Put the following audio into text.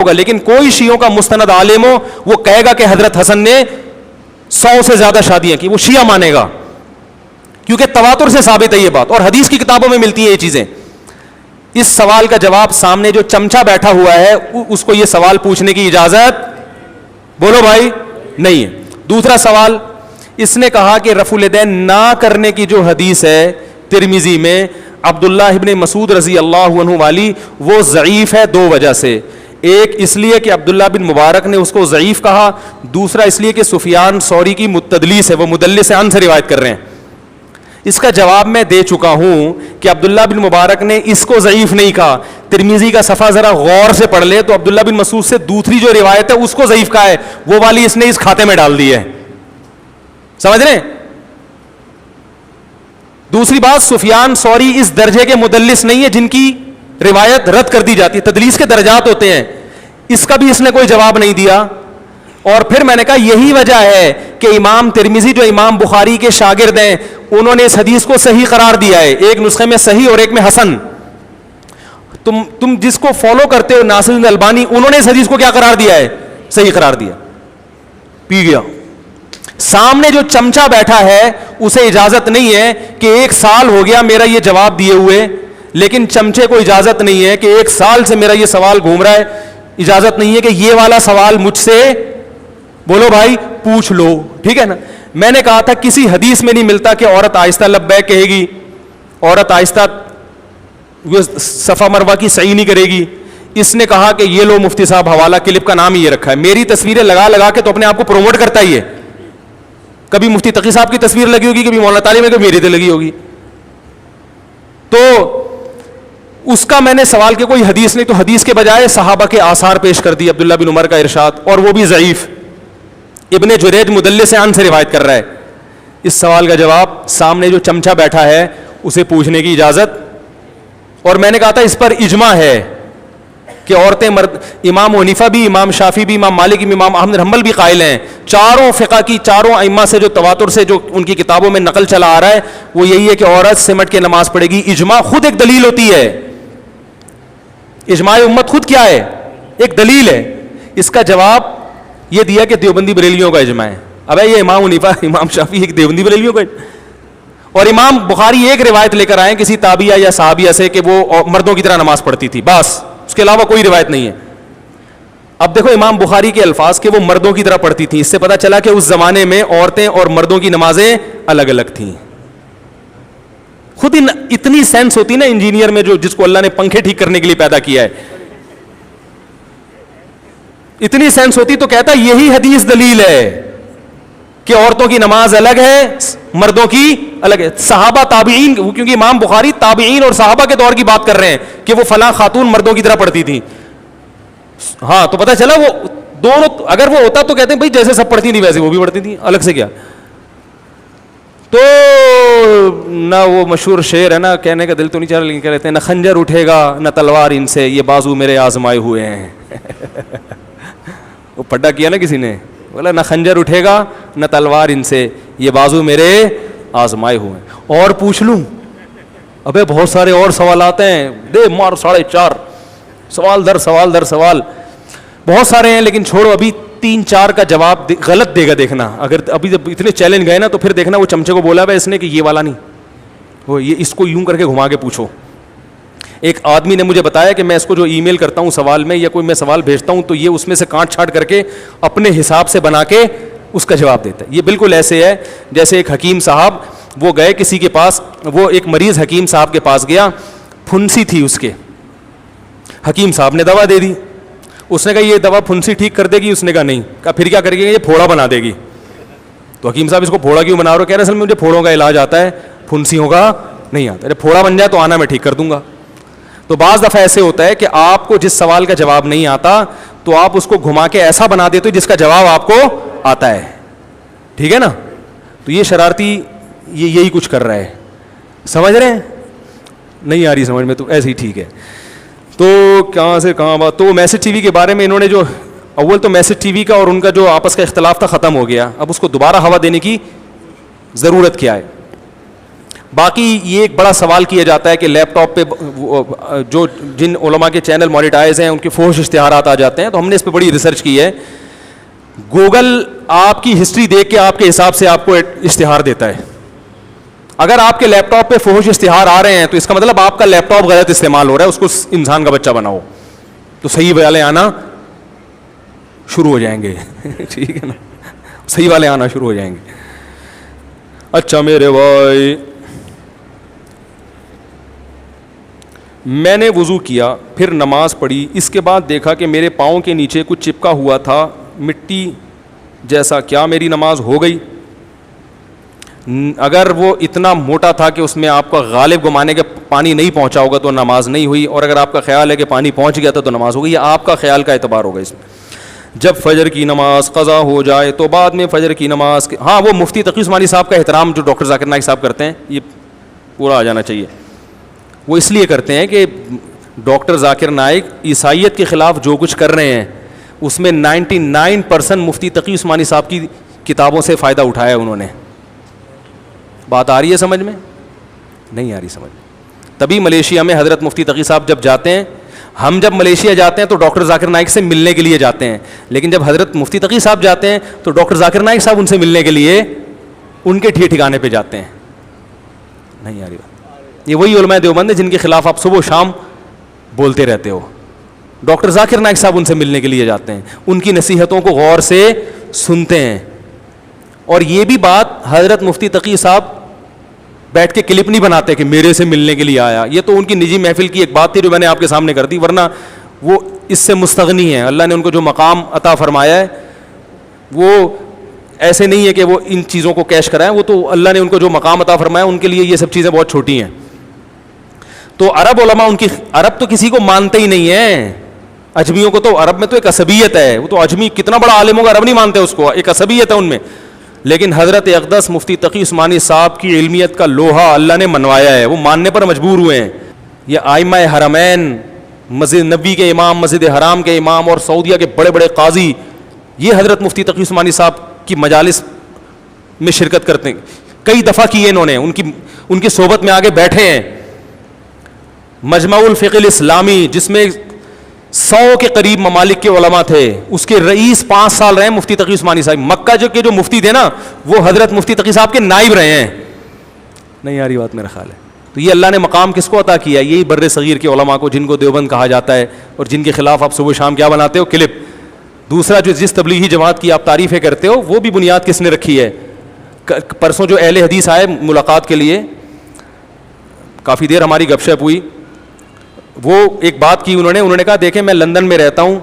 ہوگا, لیکن کوئی شیعوں کا مستند عالم ہو وہ کہے گا کہ حضرت حسن نے 100 سے زیادہ شادیاں کی, وہ شیعہ مانے گا, کیونکہ تواتر سے ثابت ہے یہ بات, اور حدیث کی کتابوں میں ملتی ہیں یہ چیزیں. اس سوال کا جواب سامنے جو چمچا بیٹھا ہوا ہے اس کو یہ سوال پوچھنے کی اجازت, بولو بھائی, نہیں ہے. دوسرا سوال, اس نے کہا کہ رفع الیدین نہ کرنے کی جو حدیث ہے ترمذی میں عبداللہ ابن مسعود رضی اللہ عنہ والی, وہ ضعیف ہے دو وجہ سے. ایک اس لیے کہ عبداللہ بن مبارک نے اس کو ضعیف کہا, دوسرا اس لیے کہ سفیان ثوری کی تدلیس ہے, وہ مدلس عن سے روایت کر رہے ہیں. اس کا جواب میں دے چکا ہوں کہ عبداللہ بن مبارک نے اس کو ضعیف نہیں کہا. ترمذی کا صفحہ ذرا غور سے پڑھ لے تو عبداللہ بن مسعود سے دوسری جو روایت ہے اس کو ضعیف کہا ہے, وہ والی اس نے اس کھاتے میں ڈال دی ہے. سمجھ رہے ہیں؟ دوسری بات, سفیان ثوری اس درجے کے مدلس نہیں ہے جن کی روایت رد کر دی جاتی ہے, تدلیس کے درجات ہوتے ہیں. اس کا بھی اس نے کوئی جواب نہیں دیا. اور پھر میں نے کہا یہی وجہ ہے کہ امام ترمذی جو امام بخاری کے شاگرد ہیں انہوں نے اس حدیث کو صحیح قرار دیا ہے, ایک نسخے میں صحیح اور ایک میں حسن. تم جس کو فالو کرتے ہو ناصر الدین البانی, انہوں نے اس حدیث کو کیا قرار دیا ہے؟ صحیح قرار دیا. پی گیا. سامنے جو چمچا بیٹھا ہے اسے اجازت نہیں ہے کہ 1 سال ہو گیا میرا یہ جواب دیے ہوئے, لیکن چمچے کو اجازت نہیں ہے کہ 1 سال سے میرا یہ سوال گھوم رہا ہے, اجازت نہیں ہے کہ یہ والا سوال مجھ سے, بولو بھائی, پوچھ لو. ٹھیک ہے نا؟ میں نے کہا تھا کسی حدیث میں نہیں ملتا کہ عورت آہستہ لبیک کہے گی, عورت آہستہ صفا مروہ کی سعی نہیں کرے گی. اس نے کہا کہ یہ لو مفتی صاحب حوالہ, کلپ کا نام ہی یہ رکھا ہے. میری تصویریں لگا لگا کے تو اپنے آپ کو پروموٹ کرتا ہی ہے. کبھی مفتی تقی صاحب کی تصویر لگی ہوگی, کبھی مولانا طالب میں, کبھی میری تو لگی ہوگی. تو اس کا میں نے سوال کہ کوئی حدیث نہیں, تو حدیث کے بجائے صحابہ کے آثار پیش کر دی. عبداللہ بن عمر کا ارشاد, اور وہ بھی ضعیف. ابن جریج مدلس عن سے روایت کر رہا ہے. اس سوال کا جواب سامنے جو چمچا بیٹھا ہے اسے پوچھنے کی اجازت. اور میں نے کہا تھا اس پر اجماع ہے کہ عورتیں مرد, امام حنیفہ بھی, امام شافعی بھی, امام مالک بھی, امام احمد بن حنبل بھی قائل ہیں. چاروں فقہ کی, چاروں ائمہ سے جو تواتر سے جو ان کی کتابوں میں نقل چلا آ رہا ہے وہ یہی ہے کہ عورت سمٹ کے نماز پڑھے گی. اجماع خود ایک دلیل ہوتی ہے. اجماع امت خود کیا ہے؟ ایک دلیل ہے. اس کا جواب یہ دیا کہ دیوبندی بریلیوں کا اجماع ہے. اب یہ امام حنیفہ, امام شافعی ایک دیوبندی بریلیوں کا, اور امام بخاری ایک روایت لے کر آئے کسی تابعیہ یا صحابیہ سے کہ وہ مردوں کی طرح نماز پڑھتی تھی, بس اس کے علاوہ کوئی روایت نہیں ہے. اب دیکھو امام بخاری کے الفاظ کہ وہ مردوں کی طرح پڑھتی تھیں, اس سے پتہ چلا کہ اس زمانے میں عورتیں اور مردوں کی نمازیں الگ الگ تھیں. خود اتنی سینس ہوتی نا انجینئر میں, جو جس کو اللہ نے پنکھے ٹھیک کرنے کے لیے پیدا کیا ہے, اتنی سینس ہوتی تو کہتا یہی حدیث دلیل ہے کہ عورتوں کی نماز الگ ہے, مردوں کی الگ ہے. صحابہ تابعین, کیونکہ امام بخاری تابعین اور صحابہ کے دور کی بات کر رہے ہیں کہ وہ فلاں خاتون مردوں کی طرح پڑھتی تھی. ہاں تو پتہ چلا وہ دونوں, اگر وہ ہوتا تو کہتے ہیں بھائی جیسے سب پڑھتی تھی ویسے وہ بھی پڑھتی تھی, الگ سے کیا. تو نہ وہ مشہور شعر ہے نا, کہنے کا دل تو نہیں چاہ رہا لیکن کہہ رہتے ہیں, نہ خنجر اٹھے گا نہ تلوار ان سے, یہ بازو میرے آزمائے ہوئے ہیں. وہ پڈا کیا نا کسی نے, بولا نہ خنجر اٹھے گا نہ تلوار ان سے, یہ بازو میرے آزمائے ہوئے ہیں. اور پوچھ لوں؟ ابے بہت سارے اور سوالات ہیں, دے مار 4.5 سوال در سوال در سوال, بہت سارے ہیں, لیکن چھوڑو, ابھی 3-4 کا جواب غلط دے گا. دیکھنا اگر ابھی جب اتنے چیلنج گئے نا تو پھر دیکھنا وہ چمچے کو بولا ہے اس نے کہ یہ والا نہیں, وہ یہ اس کو یوں کر کے گھما کے پوچھو. ایک آدمی نے مجھے بتایا کہ میں اس کو جو ای میل کرتا ہوں سوال میں, یا کوئی میں سوال بھیجتا ہوں تو یہ اس میں سے کاٹ چھاٹ کر کے اپنے حساب سے بنا کے اس کا جواب دیتا ہے. یہ بالکل ایسے ہے جیسے ایک حکیم صاحب, وہ گئے کسی کے پاس, وہ ایک مریض حکیم صاحب کے پاس گیا, پھنسی تھی اس کے. حکیم صاحب نے دوا دے دی, اس نے کہا یہ دوا پھنسی ٹھیک کر دے گی, اس نے کہا نہیں. کہا پھر کیا کرے گی؟ یہ پھوڑا بنا دے گی. تو حکیم صاحب اس کو پھوڑا کیوں بنا رہے ہو؟ کہہ رہے اصل میں مجھے پھوڑوں کا علاج آتا ہے, پھنسیوں کا نہیں آتا. ارے پھوڑا بن جائے تو آنا, میں ٹھیک کر دوں گا. تو بعض دفعہ ایسے ہوتا ہے کہ آپ کو جس سوال کا جواب نہیں آتا تو آپ اس کو گھما کے ایسا بنا دیتے ہو جس کا جواب آپ کو آتا ہے. ٹھیک ہے نا؟ تو یہ شرارتی یہی کچھ کر رہا ہے. سمجھ رہے ہیں؟ نہیں آ رہی سمجھ میں تو ایسے ہی ٹھیک ہے. تو کہاں سے کہاں بات, تو میسج ٹی وی کے بارے میں انہوں نے جو اول تو میسج ٹی وی کا اور ان کا جو آپس کا اختلاف تھا ختم ہو گیا, اب اس کو دوبارہ ہوا دینے کی ضرورت کیا ہے. باقی یہ ایک بڑا سوال کیا جاتا ہے کہ لیپ ٹاپ پہ جو جن علماء کے چینل مانیٹائز ہیں ان کے فحش اشتہارات آ جاتے ہیں, تو ہم نے اس پہ بڑی ریسرچ کی ہے. گوگل آپ کی ہسٹری دیکھ کے آپ کے حساب سے آپ کو اشتہار دیتا ہے. اگر آپ کے لیپ ٹاپ پہ فحش اشتہار آ رہے ہیں تو اس کا مطلب آپ کا لیپ ٹاپ غلط استعمال ہو رہا ہے, اس کو انسان کا بچہ بناؤ تو صحیح والے آنا شروع ہو جائیں گے. ٹھیک ہے نا, صحیح والے آنا شروع ہو جائیں گے. اچھا میرے بھائی, میں نے وضو کیا, پھر نماز پڑھی, اس کے بعد دیکھا کہ میرے پاؤں کے نیچے کچھ چپکا ہوا تھا مٹی جیسا, کیا میری نماز ہو گئی؟ اگر وہ اتنا موٹا تھا کہ اس میں آپ کا غالب گمانے کے پانی نہیں پہنچا ہوگا تو نماز نہیں ہوئی, اور اگر آپ کا خیال ہے کہ پانی پہنچ گیا تھا تو نماز ہو گئی. یہ آپ کا خیال کا اعتبار ہوگا اس میں. جب فجر کی نماز قضا ہو جائے تو بعد میں فجر کی نماز ہاں وہ مفتی تقی عثمانی صاحب کا احترام جو ڈاکٹر ذاکر نائک صاحب کرتے ہیں یہ پورا آ جانا چاہیے. وہ اس لیے کرتے ہیں کہ ڈاکٹر ذاکر نائک عیسائیت کے خلاف جو کچھ کر رہے ہیں اس میں 99% مفتی تقی عثمانی صاحب کی کتابوں سے فائدہ اٹھایا انہوں نے. بات آ رہی ہے سمجھ میں؟ نہیں آ رہی سمجھ میں. تبھی ملیشیا میں حضرت مفتی تقی صاحب جب جاتے ہیں, ہم جب ملیشیا جاتے ہیں تو ڈاکٹر ذاکر نائک سے ملنے کے لیے جاتے ہیں, لیکن جب حضرت مفتی تقی صاحب جاتے ہیں تو ڈاکٹر ذاکر نائک صاحب ان سے ملنے کے لیے ان کے ٹھکانے پہ جاتے ہیں. نہیں آ رہی بات. یہ وہی علماء دیوبند ہیں جن کے خلاف آپ صبح و شام بولتے رہتے ہو. ڈاکٹر ذاکر نائک صاحب ان سے ملنے کے لیے جاتے ہیں, ان کی نصیحتوں کو غور سے سنتے ہیں. اور یہ بھی بات حضرت مفتی تقی صاحب بیٹھ کے کلپ نہیں بناتے کہ میرے سے ملنے کے لیے آیا. یہ تو ان کی نجی محفل کی ایک بات تھی جو میں نے آپ کے سامنے کر دی, ورنہ وہ اس سے مستغنی ہیں. اللہ نے ان کو جو مقام عطا فرمایا ہے وہ ایسے نہیں ہے کہ وہ ان چیزوں کو کیش کرائیں, وہ تو اللہ نے ان کو جو مقام عطا فرمایا ان کے لیے یہ سب چیزیں بہت چھوٹی ہیں. تو عرب علماء ان کی, عرب تو کسی کو مانتے ہی نہیں ہیں. اجمیوں کو تو عرب میں تو ایک عصبیت ہے, وہ تو اجمی کتنا بڑا عالم ہوگا عرب نہیں مانتے اس کو, ایک عصبیت ہے ان میں. لیکن حضرت اقدس مفتی تقی عثمانی صاحب کی علمیت کا لوہا اللہ نے منوایا ہے, وہ ماننے پر مجبور ہوئے ہیں. یہ آئمہ حرمین, مسجد نبوی کے امام, مسجد حرام کے امام اور سعودیہ کے بڑے بڑے قاضی, یہ حضرت مفتی تقی عثمانی صاحب کی مجالس میں شرکت کرتے ہیں. کئی دفعہ کیے انہوں نے, ان کی صحبت میں آگے بیٹھے ہیں. مجمع الفقہ الاسلامی جس میں 100 کے قریب ممالک کے علماء تھے, اس کے رئیس 5 سال رہے مفتی تقی عثمانی صاحب. مکہ جو مفتی تھے نا وہ حضرت مفتی تقی صاحب کے نائب رہے ہیں. نہیں آ رہی بات میرا خیال ہے. تو یہ اللہ نے مقام کس کو عطا کیا؟ یہی بر صغیر کے علماء کو, جن کو دیوبند کہا جاتا ہے اور جن کے خلاف آپ صبح شام کیا بناتے ہو, کلپ. دوسرا جو جس تبلیغی جماعت کی آپ تعریفیں کرتے ہو وہ بھی بنیاد کس نے رکھی ہے؟ پرسوں جو اہل حدیث آئے ملاقات کے لیے, کافی دیر ہماری گپ شپ ہوئی, وہ ایک بات کی انہوں نے کہا دیکھیں میں لندن میں رہتا ہوں